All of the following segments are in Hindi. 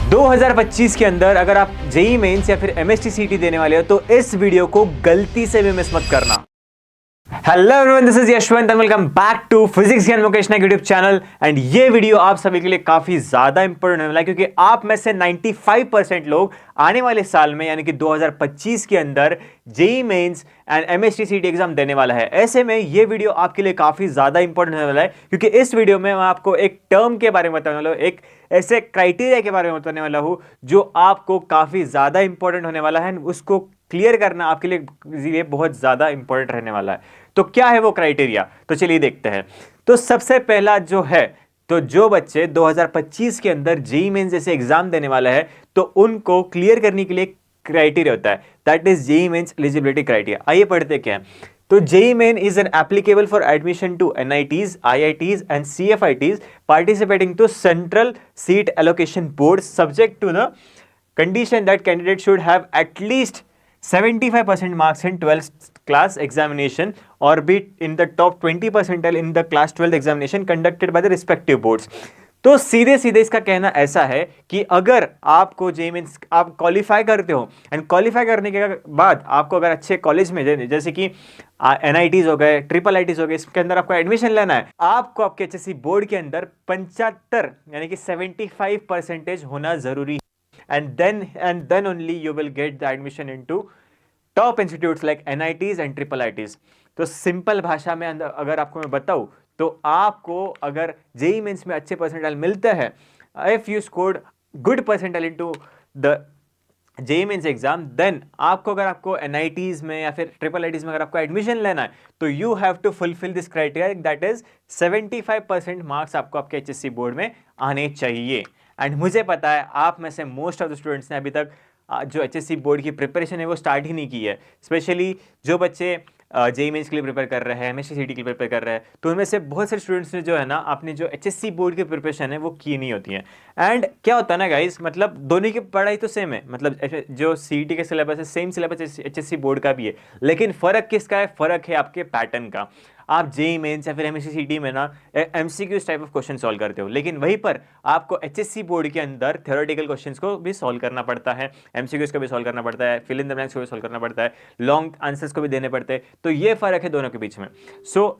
2025 के अंदर अगर आप जेई मेंस या फिर एमएसटी सीटी देने वाले हो तो इस वीडियो को गलती से भी मिस मत करना। Hello everyone, this is Yashwant and welcome back to physics Gyan Mukesh Nayak YouTube channel. And ये वीडियो आप सभी के लिए काफी ज्यादा इंपॉर्टेंट होने वाला है क्योंकि आप में से 95% लोग आने वाले साल में यानी कि 2025 के अंदर जेई मेंस एंड एमएसटी सीटी एग्जाम देने वाला है। ऐसे में ये वीडियो आपके लिए काफी ज्यादा इंपॉर्टेंट होने वाला है क्योंकि इस वीडियो में मैं आपको एक टर्म के बारे में बताने वाला हूं, एक ऐसे क्राइटेरिया के बारे में बताने वाला हूं जो आपको काफी ज्यादा इंपॉर्टेंट होने वाला है। उसको क्लियर करना आपके लिए बहुत ज्यादा इंपॉर्टेंट रहने वाला है। तो क्या है वो क्राइटेरिया, तो चलिए देखते हैं। तो सबसे पहला जो है, तो जो बच्चे 2025 के अंदर जेईई मेंस जैसे एग्जाम देने वाला है तो उनको क्लियर करने के लिए क्राइटेरिया होता है, that is JEE Mains eligibility criteria. आइए पढ़ते क्या है। तो JEE Main is an applicable for admission to NITs, IITs and CFITs participating to central seat allocation board subject to the condition that candidate should have at least 75% marks in 12th class examination or be in the top 20 percentile in the class 12th examination conducted by the respective boards। तो सीधे सीधे इसका कहना ऐसा है कि अगर आपको जेईई मेंस आप क्वालिफाई करते हो एंड क्वालिफाई करने के बाद आपको अगर अच्छे कॉलेज में जैसे कि एनआईटीज हो गए, ट्रिपल आईटीज हो गए, इसके अंदर आपको एडमिशन लेना है, आपको आपके एचएससी बोर्ड के अंदर 75 यानी कि 75% होना जरूरी है। and then only you will get the admission into top institutes like NITs and triple ITs। तो सिंपल भाषा में अगर आपको मैं बताऊं तो आपको अगर जेईई मेंस में अच्छे परसेंटाइल मिलते हैं, if you scored good percentile into the JEE mains exam, then आपको अगर आपको एनआईटीज में या फिर ट्रिपल आईटीज में अगर आपको एडमिशन लेना है तो you have to fulfil this criteria, that is 75% marks आपको आपके एचएससी बोर्ड में आने चाहिए। एंड मुझे पता है आप में से मोस्ट ऑफ द स्टूडेंट्स ने अभी तक जो एचएससी बोर्ड की प्रिपरेशन है वो स्टार्ट ही नहीं की है। स्पेशली जो बच्चे जेईई मेंस के लिए प्रिपेयर कर रहे हैं, एमएससी सीटी के लिए प्रिपेयर कर रहे हैं, तो उनमें से बहुत सारे स्टूडेंट्स ने जो है ना अपनी जो एचएससी बोर्ड की प्रिपरेशन है वो की नहीं होती है। एंड क्या होता है ना गाइस, मतलब दोनों की पढ़ाई तो सेम है, मतलब जो सीईटी के सिलेबस है सेम सिलेबस एचएससी बोर्ड का भी है, लेकिन फर्क किसका है? फर्क है आपके पैटर्न का। आप जेईई मेंस या फिर एमएससी सीटी में ना MCQs type of question solve करते हो, लेकिन वहीं पर आपको एचएससी बोर्ड के अंदर थ्योरेटिकल क्वेश्चंस को भी सॉल्व करना पड़ता है, एमसीक्यूज को भी सॉल्व करना पड़ता है, फिल इन द ब्लैंक्स को भी सॉल्व करना पड़ता है, लॉन्ग आंसर्स को भी देने पड़ते हैं। तो ये फर्क है दोनों के बीच में। सो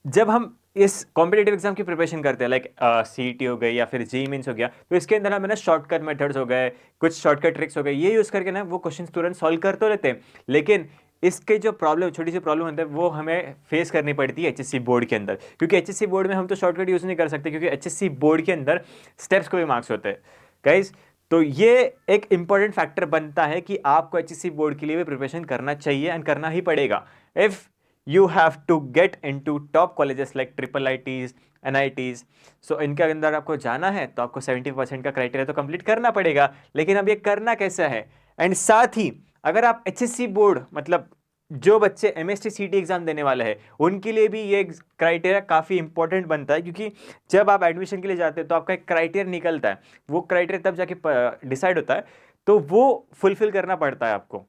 जब हम इस कॉम्पिटेटिव एग्जाम की प्रिपरेशन करते हैं, लाइक सीईटी हो गई या फिर जेईई मेंस हो गया, तो इसके अंदर हमें ना शॉर्टकट मेथड्स हो गए, कुछ शॉर्टकट ट्रिक्स हो गए, ये यूज करके ना वो क्वेश्चन तुरंत सॉल्व कर तो लेते हैं, लेकिन इसके जो प्रॉब्लम, छोटी सी प्रॉब्लम होता है, वो हमें फेस करनी पड़ती है एचएससी बोर्ड के अंदर, क्योंकि एचएससी बोर्ड में हम तो शॉर्टकट यूज नहीं कर सकते क्योंकि एचएससी बोर्ड के अंदर स्टेप्स को भी मार्क्स होते हैं गाइस। तो ये एक इंपॉर्टेंट फैक्टर बनता है कि आपको एचएससी बोर्ड के लिए भी प्रिपरेशन करना चाहिए एंड करना ही पड़ेगा। If you have to get into top colleges like triple ITs, NITs, so इनके अंदर आपको जाना है तो आपको 70% का क्राइटेरिया तो कंप्लीट करना पड़ेगा। लेकिन अब ये करना कैसा है? एंड साथ ही अगर आप एचएससी बोर्ड, मतलब जो बच्चे एमएसटी सीटी एग्जाम देने वाले हैं, उनके लिए भी ये क्राइटेरिया काफ़ी इंपॉर्टेंट बनता है, क्योंकि जब आप एडमिशन के लिए जाते हैं तो आपका एक क्राइटेरिया निकलता है, वो क्राइटेरिया तब जाके डिसाइड होता है, तो वो फुलफिल करना पड़ता है आपको।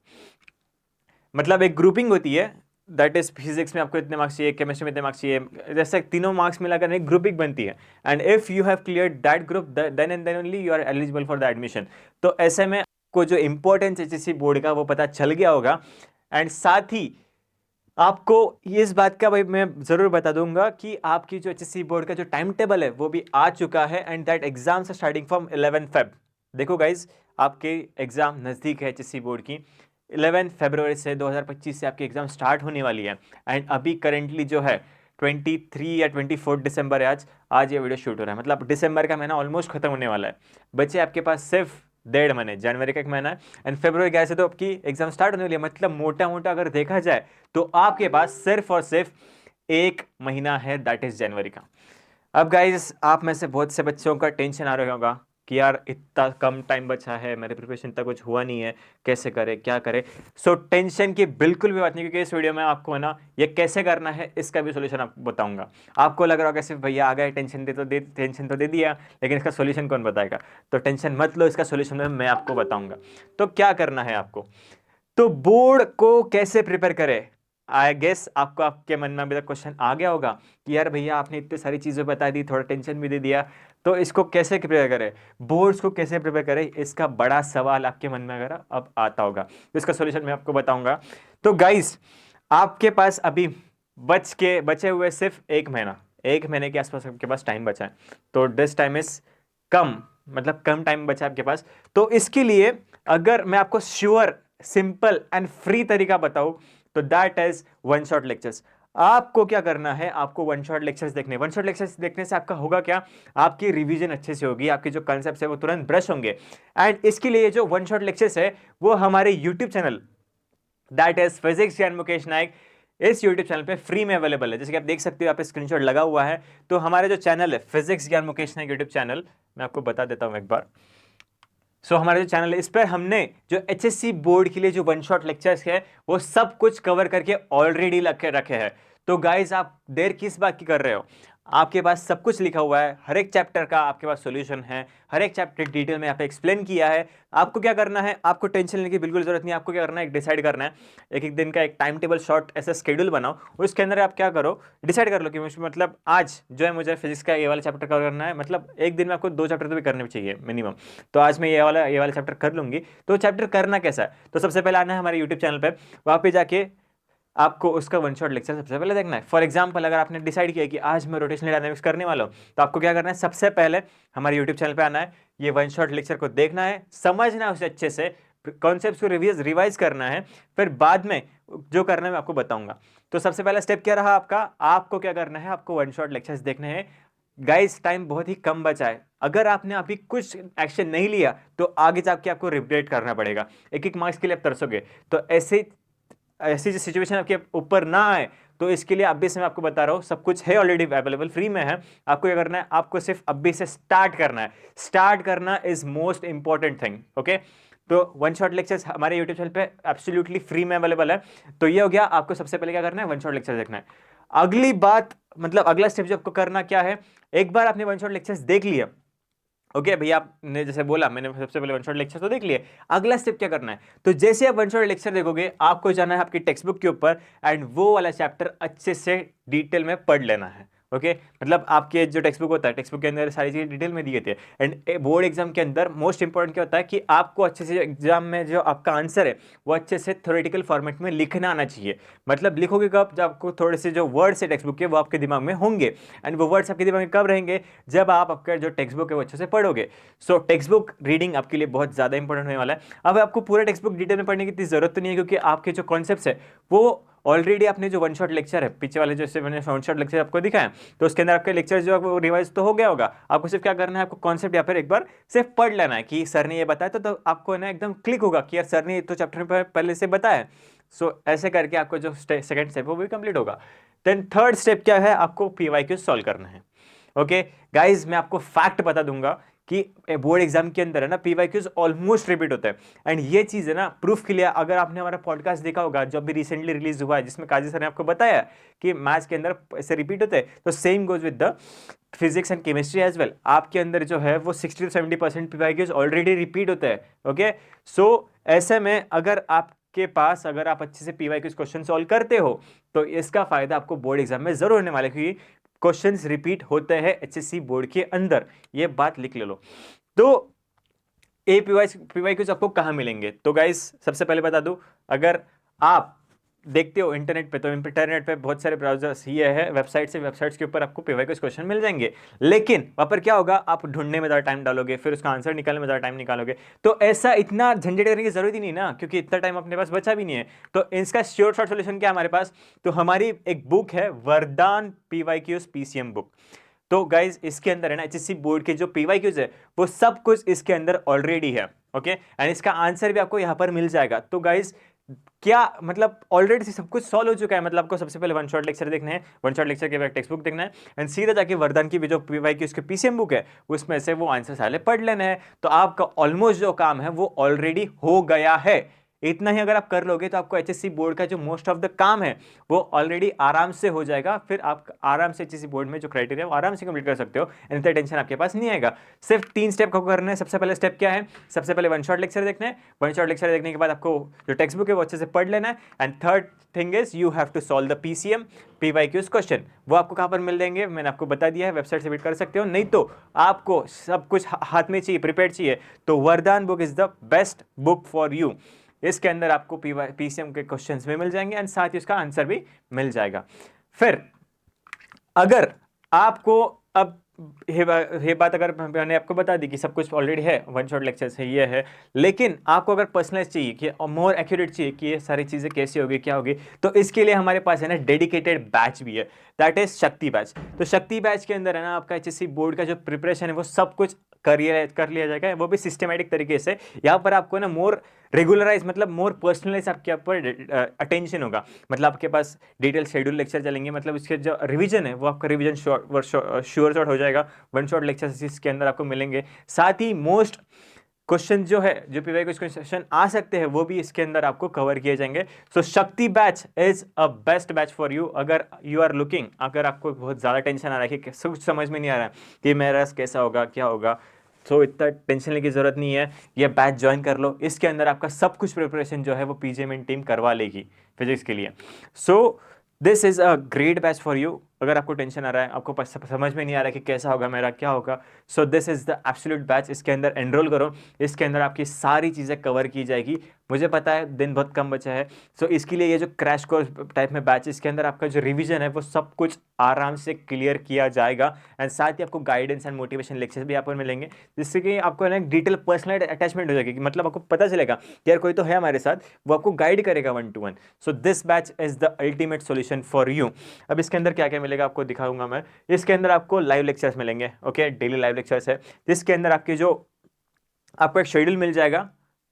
मतलब एक ग्रुपिंग होती है, दैट इज फिजिक्स में आपको इतने मार्क्स चाहिए, केमिस्ट्री में इतने मार्क्स चाहिए, जैसे तीनों मार्क्स मिलाकर एक ग्रुपिंग बनती है। And if you have clear that group, then and then only you are eligible for the admission. तो ऐसे में आपको जो इंपॉर्टेंस एचएससी बोर्ड का वो पता चल गया होगा। एंड साथ ही आपको इस बात का भाई मैं जरूर बता दूंगा कि आपकी जो एचएससी बोर्ड का जो टाइम टेबल है वो भी आ चुका है, and that exams are starting from 11 Feb. देखो गाइज, आपके एग्जाम नजदीक है एचएससी बोर्ड की, 11 फरवरी से 2025 से आपकी एग्जाम स्टार्ट होने वाली है। एंड अभी करेंटली जो है 23 या 24 दिसंबर है, आज ये वीडियो शूट हो रहा है, मतलब दिसंबर का महीना ऑलमोस्ट खत्म होने वाला है। बच्चे आपके पास सिर्फ 1.5 महीने, जनवरी का 1 महीना है एंड फरवरी गए से तो आपकी एग्जाम स्टार्ट होने वाली है। मतलब मोटा मोटा अगर देखा जाए तो आपके पास सिर्फ और सिर्फ 1 महीना है, दैट इज जनवरी का। अब गाइज, आप में से बहुत से बच्चों का टेंशन आ रहा होगा कि यार इतना कम टाइम बचा है, मेरे प्रिपरेशन तक कुछ हुआ नहीं है, कैसे करे, क्या करे। सो टेंशन की बिल्कुल भी बात नहीं, क्योंकि इस वीडियो में आपको है ना ये कैसे करना है इसका भी सोल्यूशन आपको बताऊंगा। आपको लग रहा होगा सिर्फ भैया आ गए, टेंशन तो दे दिया, लेकिन इसका सोल्यूशन कौन बताएगा? तो टेंशन मत लो, इसका सोल्यूशन मैं आपको बताऊंगा। तो क्या करना है आपको? तो बोर्ड को कैसे प्रिपेयर करें? आई गेस आपको आपके मन में अभी तक क्वेश्चन आ गया होगा कि यार भैया आपने इतनी सारी चीज़ें बता दी, थोड़ा टेंशन भी दे दिया, तो इसको कैसे प्रिपेयर करें, बोर्ड्स को कैसे प्रिपेयर करें, इसका बड़ा सवाल आपके मन में अगर अब आता होगा तो इसका सोल्यूशन मैं आपको बताऊंगा। तो गाइस आपके पास अभी बचे हुए सिर्फ 1 महीना, 1 महीने के आसपास आपके पास टाइम बचा है। तो दिस टाइम इज कम, मतलब कम टाइम बचा है आपके पास। तो इसके लिए अगर मैं आपको श्योर, सिंपल एंड फ्री तरीका बताऊं तो that is one shot lectures. आपको क्या करना है, आपको वन शॉट लेक्चर्स देखने, वन शॉट लेक्चर्स देखने से आपका होगा क्या, आपकी रिवीजन अच्छे से होगी, आपके जो कॉन्सेप्ट्स है वो तुरंत ब्रश होंगे। एंड इसके लिए जो वन शॉट लेक्चर्स है वो हमारे YouTube channel that is physics Gyan Mukesh नायक, इस यूट्यूब चैनल पे फ्री में अवेलेबल है। जैसे कि आप देख सकते हो, यहाँ पे स्क्रीनशॉट लगा हुआ है। तो हमारे जो चैनल है physics Gyan Mukesh Nayak YouTube channel, मैं आपको बता देता हूं एक बार। हमारा जो चैनल है इस पर हमने जो एचएससी बोर्ड के लिए जो वन शॉट लेक्चर्स है वो सब कुछ कवर करके ऑलरेडी रखे हैं। तो गाइज आप देर किस बात की कर रहे हो, आपके पास सब कुछ लिखा हुआ है, हर एक चैप्टर का आपके पास सॉल्यूशन है, हर एक चैप्टर डिटेल में यहाँ पे एक्सप्लेन किया है। आपको क्या करना है, आपको टेंशन लेने की बिल्कुल जरूरत नहीं है। आपको क्या करना है, एक डिसाइड करना है, एक एक दिन का एक टाइम टेबल शॉर्ट ऐसा शेड्यूल बनाओ, उसके अंदर आप क्या करो, डिसाइड कर लो कि मतलब आज जो है मुझे फिजिक्स का ये वाला चैप्टर कवर करना है। मतलब एक दिन में आपको 2 चैप्टर तो भी करने चाहिए मिनिमम। तो आज मैं ये वाला चैप्टर कर लूंगी। तो चैप्टर करना कैसा है, तो सबसे पहले आना है हमारे यूट्यूब चैनल पर, वहां पे जाके आपको उसका वन शॉट लेक्चर सबसे पहले देखना है। फॉर एग्जांपल अगर आपने डिसाइड किया कि आज मैं रोटेशनल डायनामिक्स करने वाला हूं, तो आपको क्या करना है, सबसे पहले हमारे यूट्यूब चैनल पे आना है, ये वन शॉट लेक्चर को देखना है, समझना है उसे अच्छे से, कॉन्सेप्ट्स को रिवाइज करना है, फिर बाद में जो करना है मैं आपको बताऊंगा। तो सबसे पहला स्टेप क्या रहा आपका, आपको क्या करना है, आपको वन शॉट लेक्चर्स देखने हैं। गाइस टाइम बहुत ही कम बचा है, अगर आपने अभी कुछ एक्शन नहीं लिया तो आगे जाके आपको रिग्रेट करना पड़ेगा, एक एक मार्क्स के लिए आप तरसोगे। तो ऐसी जो सिचुएशन आपके ऊपर ना आए, तो इसके लिए अभी से मैं आपको बता रहा हूं, सब कुछ है ऑलरेडी अवेलेबल, फ्री में है। आपको क्या करना है, आपको सिर्फ अभी से स्टार्ट करना है। स्टार्ट करना is most important thing, okay. तो वन शॉट लेक्चर्स हमारे यूट्यूब चैनल पे एब्सोल्युटली फ्री में अवेलेबल है। तो ये हो गया, आपको सबसे पहले क्या करना है, वन शॉट लेक्चर देखना है। अगली बात, मतलब अगला स्टेप जो आपको करना क्या है, एक बार आपने वन शॉट लेक्चर्स देख लिया, ओके भैया, आपने जैसे बोला मैंने सबसे पहले वन शॉट लेक्चर तो देख लिए, अगला स्टेप क्या करना है, तो जैसे आप वन शॉट लेक्चर देखोगे आपको जाना है आपकी टेक्स्ट बुक के ऊपर एंड वो वाला चैप्टर अच्छे से डिटेल में पढ़ लेना है, ओके। मतलब आपके जो टेक्स्ट बुक होता है, टेक्स्ट बुक के अंदर सारी चीजें डिटेल में दी गई थी। एंड बोर्ड एग्जाम के अंदर मोस्ट इंपॉर्टेंट क्या होता है कि आपको अच्छे से एग्जाम में जो आपका आंसर है वो अच्छे से थ्योरेटिकल फॉर्मेट में लिखना आना चाहिए। मतलब लिखोगे कब, जब आपको थोड़े से जो वर्ड्स है टेक्स्ट बुक के वो आपके दिमाग में होंगे, एंड वो वर्ड्स आपके दिमाग में कब रहेंगे, जब आप आपका जो टेक्स्ट बुक है वो अच्छे से पढ़ोगे। सो टेक्स्ट बुक रीडिंग आपके लिए बहुत ज्यादा इंपॉर्टेंट होने वाला है। अब आपको पूरा टेक्स्ट बुक डिटेल में पढ़ने की इतनी जरूरत तो नहीं है, क्योंकि आपके जो कॉन्सेप्ट्स है वो ऑलरेडी आपने जो वन शॉट लेक्चर है पीछे वाले, जैसे मैंने वन शॉट लेक्चर आपको दिखाया, तो उसके अंदर आपके लेक्चर जो है वो रिवाइज तो हो गया होगा। आपको सिर्फ क्या करना है, आपको कॉन्सेप्ट यहाँ पर एक बार सिर्फ पढ़ लेना है कि सर ने ये बताया, तो आपको ना एकदम क्लिक होगा कि यार सर ने तो चैप्टर में पहले से बताया। सो ऐसे करके आपको जो सेकंड स्टेप है वो भी कंप्लीट होगा। देन थर्ड स्टेप क्या है, आपको पीवाईक्यू सॉल्व करना है, ओके गाइज। मैं आपको फैक्ट बता दूंगा कि बोर्ड एग्जाम के अंदर है ना पीवाईक्यूज ऑलमोस्ट रिपीट होता है। एंड ये चीज है ना प्रूफ के लिए, अगर आपने हमारा पॉडकास्ट देखा होगा जो अभी रिसेंटली रिलीज हुआ है, जिसमें काजी सर ने आपको बताया कि मैथ्स के अंदर ऐसे रिपीट होते हैं, तो same goes with the physics and chemistry as well. आपके अंदर जो है वो 60 to 70% पीवाईक्यूज ऑलरेडी रिपीट होते हैं, ओके। सो ऐसे में अगर अगर आप अच्छे से पीवाईक्यूज क्वेश्चन सॉल्व करते हो तो इसका फायदा आपको बोर्ड एग्जाम में जरूर होने वाला है, क्योंकि क्वेश्चंस रिपीट होते हैं एचएससी बोर्ड के अंदर, ये बात लिख ले लो। तो पीवाईक्यूज आपको कहां मिलेंगे, तो गाइस सबसे पहले बता दूं, अगर आप देखते हो इंटरनेट पे, तो इंटरनेट पे बहुत सारे ब्राउजर्स ये है, वेबसाइट्स है, वेबसाइट्स के ऊपर आपको पीवाईक्यूज क्वेश्चन मिल जाएंगे। लेकिन वहां पर क्या होगा, आप ढूंढने में ज़्यादा टाइम डालोगे, फिर उसका आंसर निकालने में ज़्यादा टाइम निकालोगे। तो ऐसा इतना झंझट करने की जरूरत ही नहीं ना, क्योंकि इतना टाइम अपने पास बचा भी नहीं है। तो इसका श्योर शॉर्ट सोल्यूशन क्या हमारे पास, तो हमारी एक बुक है वरदान पीवाईक्यूज पीसीएम बुक। तो गाइज इसके अंदर है ना एचएससी बोर्ड के जो पीवाईक्यूज है वो सब कुछ इसके अंदर ऑलरेडी है, ओके। एंड इसका आंसर भी आपको यहां पर मिल जाएगा। तो गाइज क्या मतलब ऑलरेडी सब कुछ सॉल्व हो चुका है। मतलब आपको सबसे पहले वन शॉट लेक्चर देखना है, वन शॉट लेक्चर के बाद टेक्स्ट बुक देखना है, एंड सीधा जाके वरदान की भी जो पीवाईक्यूज की पीसीएम बुक है उसमें से वो आंसर सारे पढ़ लेना है। तो आपका ऑलमोस्ट जो काम है वो ऑलरेडी हो गया है। इतना ही अगर आप कर लोगे तो आपको एचएससी बोर्ड का जो मोस्ट ऑफ द काम है वो ऑलरेडी आराम से हो जाएगा। फिर आप आराम से एचएससी बोर्ड में जो क्राइटेरिया वो आराम से कंप्लीट कर सकते हो, इतना टेंशन आपके पास नहीं आएगा। सिर्फ 3 स्टेप को करना है। सबसे पहले स्टेप क्या है? सबसे पहले वन शॉट लेक्चर देखना है। वन शॉट लेक्चर देखने के बाद आपको जो टेक्स्ट बुक है वो अच्छे से पढ़ लेना है। And third thing is you have to solve the PCM PYQs question. वो आपको कहां पर मिल जाएंगे मैंने आपको बता दिया है, वेबसाइट से विजिट कर सकते हो। नहीं तो आपको सब कुछ हाथ में चाहिए, प्रिपेयर चाहिए, तो वरदान book is the best book for you. इसके अंदर आपको पीसीएम के क्वेश्चंस भी मिल जाएंगे एंड साथ ही उसका आंसर भी मिल जाएगा। फिर अगर आपको अब ये बात अगर मैंने आपको बता दी कि सब कुछ ऑलरेडी है, वन शॉट लेक्चर्स है, ये है, लेकिन आपको अगर पर्सनलाइज चाहिए कि मोर एक्यूरेट चाहिए कि ये सारी चीज़ें कैसी होगी क्या होगी, तो इसके लिए हमारे पास है ना डेडिकेटेड बैच भी है, दैट इज शक्ति बैच। तो शक्ति बैच के अंदर है ना आपका एचएससी बोर्ड का जो प्रिपरेशन है वो सब कुछ कर लिया जाएगा, वो भी सिस्टमेटिक तरीके से। यहाँ पर आपको ना मोर रेगुलराइज मतलब मोर पर्सनलाइज आपके ऊपर अटेंशन होगा। मतलब आपके पास डिटेल शेड्यूल लेक्चर चलेंगे, मतलब इसके जो रिवीजन है वो आपका रिवीजन श्योर शॉर्ट हो जाएगा। वन शॉट लेक्चर इसके अंदर आपको मिलेंगे। साथ ही मोस्ट क्वेश्चन जो है जो पीवाई क्वेश्चन आ सकते हैं वो भी इसके अंदर आपको कवर किए जाएंगे। सो शक्ति batch is a best batch for you. अगर यू आर लुकिंग, अगर आपको बहुत ज़्यादा टेंशन आ रहा है कि कुछ समझ में नहीं आ रहा है कि मेरा कैसा होगा क्या होगा, तो इतना टेंशन लेने की जरूरत नहीं है, ये बैच ज्वाइन कर लो। इसके अंदर आपका सब कुछ प्रिपरेशन जो है वो पीजीएमएन टीम करवा लेगी फिजिक्स के लिए। सो this is a great batch for you. अगर आपको टेंशन आ रहा है, आपको समझ में नहीं आ रहा है कि कैसा होगा मेरा क्या होगा, सो this is the absolute batch. इसके अंदर एनरोल करो, इसके अंदर आपकी सारी चीज़ें कवर की जाएगी। मुझे पता है दिन बहुत कम बचा है, सो इसके लिए ये जो क्रैश कोर्स टाइप में बैच, इसके अंदर आपका जो रिवीजन है वो सब कुछ आराम से क्लियर किया जाएगा। एंड साथ ही आपको गाइडेंस एंड मोटिवेशन लेक्चर्स भी यहाँ पर मिलेंगे, जिससे कि आपको ना डिटेल पर्सनल अटैचमेंट हो जाएगी, कि मतलब आपको पता चलेगा कि यार कोई तो है हमारे साथ, वो आपको गाइड करेगा 1 to 1। So this batch is the ultimate solution for you. अब इसके अंदर क्या क्या मिलेगा आपको दिखाऊंगा मैं। इसके अंदर आपको लाइव लेक्चर्स मिलेंगे, ओके, डेली लाइव लेक्चर्स है, जिसके अंदर आपकी जो आपको एक शेड्यूल मिल जाएगा।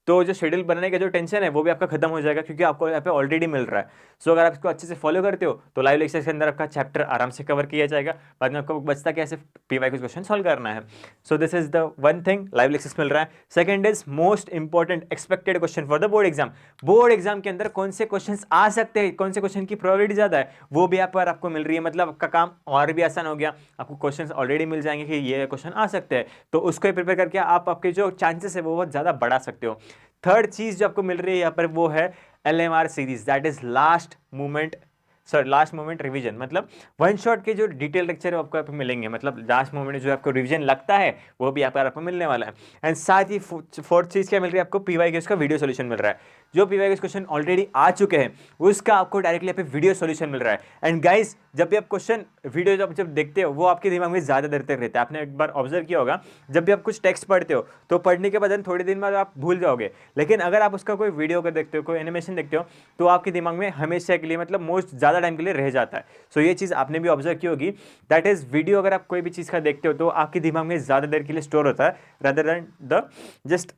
तो जो शेड्यूल बनाने का जो टेंशन है वो भी आपका खत्म हो जाएगा, क्योंकि आपको यहाँ पे ऑलरेडी मिल रहा है। सो अगर आप इसको अच्छे से फॉलो करते हो तो लाइव लेक्चर्स के अंदर आपका चैप्टर आराम से कवर किया जाएगा। बाद में आपको बचता कैसे पीवाईक्यू क्वेश्चन सॉल्व करना है। So this is the one thing, live lectures मिल रहा है। Second is most important expected question for the board exam. Board exam के अंदर कौन से क्वेश्चन आ सकते हैं, कौन से क्वेश्चन की प्रोबेबिलिटी ज्यादा है, वो भी यहाँ पर आपको मिल रही है। मतलब आपका काम और भी आसान हो गया, आपको क्वेश्चन ऑलरेडी मिल जाएंगे कि ये क्वेश्चन आ सकते हैं, तो उसको प्रिपेयर करके आप आपके जो चांसेस है वो बहुत ज्यादा बढ़ा सकते हो। थर्ड चीज जो आपको मिल रही है यहाँ पर वो है LMR series, that is last moment revision. मतलब वन शॉट के जो डिटेल लेक्चर है आपको यहाँ पे मिलेंगे, मतलब लास्ट मोमेंट में जो आपको रिवीजन लगता है वो भी यहाँ पर आपको मिलने वाला है। एंड साथ ही फोर्थ चीज क्या मिल रही है आपको, पीवाईक्यूज का वीडियो सोल्यूशन मिल रहा है। जो पीवाईक्यूज क्वेश्चन ऑलरेडी आ चुके हैं उसका आपको डायरेक्टली यहाँ पे वीडियो सोल्यूशन मिल रहा है। एंड गाइस, जब भी आप क्वेश्चन वीडियो जब देखते हो वो आपके दिमाग में ज्यादा देर तक रहता है। आपने एक बार ऑब्जर्व किया होगा, जब भी आप कुछ टेक्स्ट पढ़ते हो तो पढ़ने के बाद थोड़ी दिन बाद आप भूल जाओगे, लेकिन अगर आप उसका कोई वीडियो को देखते हो, कोई एनिमेशन देखते हो, तो आपके दिमाग में हमेशा के लिए मतलब मोस्ट ज्यादा टाइम के लिए रह जाता है। सो ये चीज आपने भी ऑब्जर्व की होगी, दैट इज वीडियो अगर आप कोई भी चीज का देखते हो तो आपके दिमाग में ज्यादा देर के लिए स्टोर होता है, rather than the just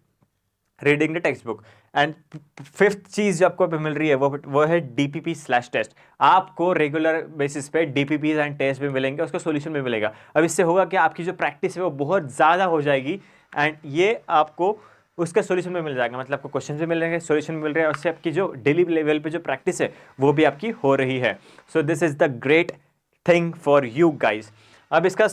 reading the text book. And fifth चीज जो आपको मिल रही है वो है DPP/टेस्ट। आपको रेगुलर बेसिस पे DPP एंड टेस्ट भी मिलेंगे, उसका सॉल्यूशन भी मिलेगा। अब इससे होगा कि आपकी जो प्रैक्टिस है वो बहुत ज़्यादा हो जाएगी एंड ये आपको उसका सॉल्यूशन भी मिल जाएगा। मतलब आपको क्वेश्चन भी मिल रहे हैं, सॉल्यूशन मिल रहे हैं, उससे आपकी जो डेली लेवल पे जो प्रैक्टिस है वो भी आपकी हो रही है। So this is the great thing for you guys. अब इसका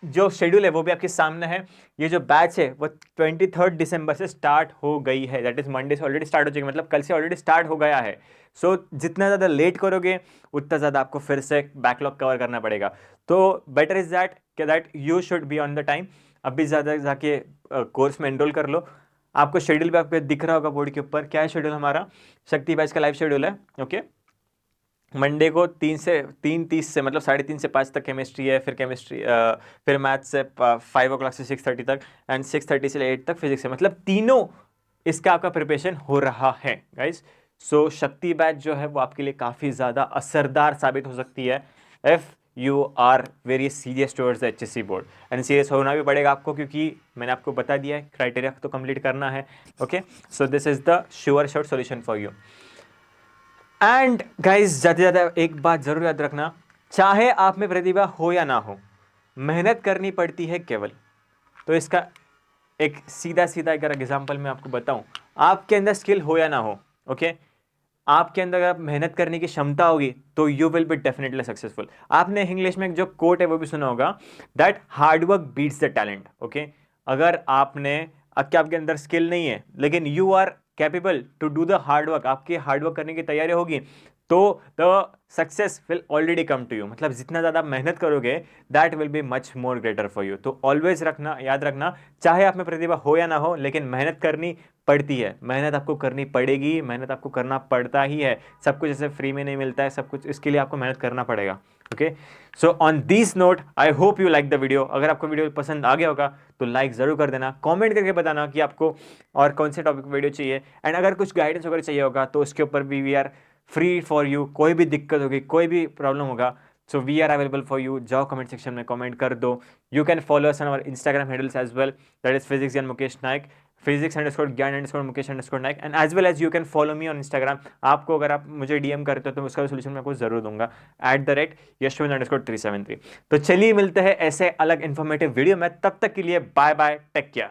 जो शेड्यूल है वो भी आपके सामने है। ये जो बैच है वो 23 दिसंबर से स्टार्ट हो गई है, दैट इज मंडे से ऑलरेडी स्टार्ट हो चुकी है, मतलब कल से ऑलरेडी स्टार्ट हो गया है। सो जितना ज़्यादा लेट करोगे उतना ज़्यादा आपको फिर से बैकलॉग कवर करना पड़ेगा। तो better is that you should be on the time. अभी ज़्यादा जाके कोर्स में एनरोल कर लो। आपको शेड्यूल भी आपको दिख रहा होगा बोर्ड के ऊपर, क्या है शेड्यूल हमारा, शक्ति बैच का लाइव शेड्यूल है। ओके, मंडे को 3:30 से मतलब 3:30 से 5 तक केमिस्ट्री है, फिर मैथ से 5 o'clock से 6:30 तक, एंड 6:30 से 8 तक फिजिक्स है। मतलब तीनों इसका आपका प्रिपरेशन हो रहा है गाइस। सो शक्ति बैच जो है वो आपके लिए काफ़ी ज़्यादा असरदार साबित हो सकती है if you are very serious towards the HSC बोर्ड। एंड सीरियस होना भी पड़ेगा आपको, क्योंकि मैंने आपको बता दिया है क्राइटेरिया तो कंप्लीट करना है। Okay, so this is the sure short solution for you. And guys, जाते जाते एक बात जरूर याद रखना, चाहे आप में प्रतिभा हो या ना हो, मेहनत करनी पड़ती है केवल। तो इसका एक सीधा अगर एग्जाम्पल मैं आपको बताऊं, आपके अंदर स्किल हो या ना हो, ओके। आपके अंदर अगर मेहनत करने की क्षमता होगी तो you will be definitely successful. आपने इंग्लिश में एक जो कोट है वो भी सुना होगा, that hard work beats the talent. Okay, अगर आपके अंदर स्किल नहीं है लेकिन you are capable to do the hard work, आपकी हार्ड वर्क करने की तैयारी होगी, तो the success will already come to you. मतलब जितना ज्यादा मेहनत करोगे that will be much more greater for you. तो ऑलवेज रखना, याद रखना, चाहे आप में प्रतिभा हो या ना हो, लेकिन मेहनत करनी पड़ती है, मेहनत आपको करनी पड़ेगी, मेहनत आपको करना पड़ता ही है। सब कुछ ऐसे फ्री में नहीं मिलता है, सब कुछ इसके लिए आपको मेहनत करना पड़ेगा। Okay, so on this note I hope you like the video. अगर आपको वीडियो पसंद आ गया होगा तो लाइक जरूर कर देना, कमेंट करके बताना कि आपको और कौन से टॉपिक वीडियो चाहिए, एंड अगर कुछ गाइडेंस वगैरह चाहिए होगा तो उसके ऊपर भी we are free for you. कोई भी दिक्कत होगी, कोई भी प्रॉब्लम होगा, so we are available for you. जाओ कमेंट सेक्शन में कमेंट कर दो। You can follow us on our Instagram handles as well, that is physics Gyan Mukesh Nayak, physics_ज्ञान_मुकेश_नायक, and as well as you can follow me on Instagram. आपको अगर आप मुझे डीएम करते हो तो उसका सोल्यूशन मैं आपको जरूर दूंगा, @yashwant_373। तो चलिए मिलते हैं ऐसे अलग इन्फॉर्मेटिव वीडियो में, तब तक के लिए बाय बाय, टेक केयर।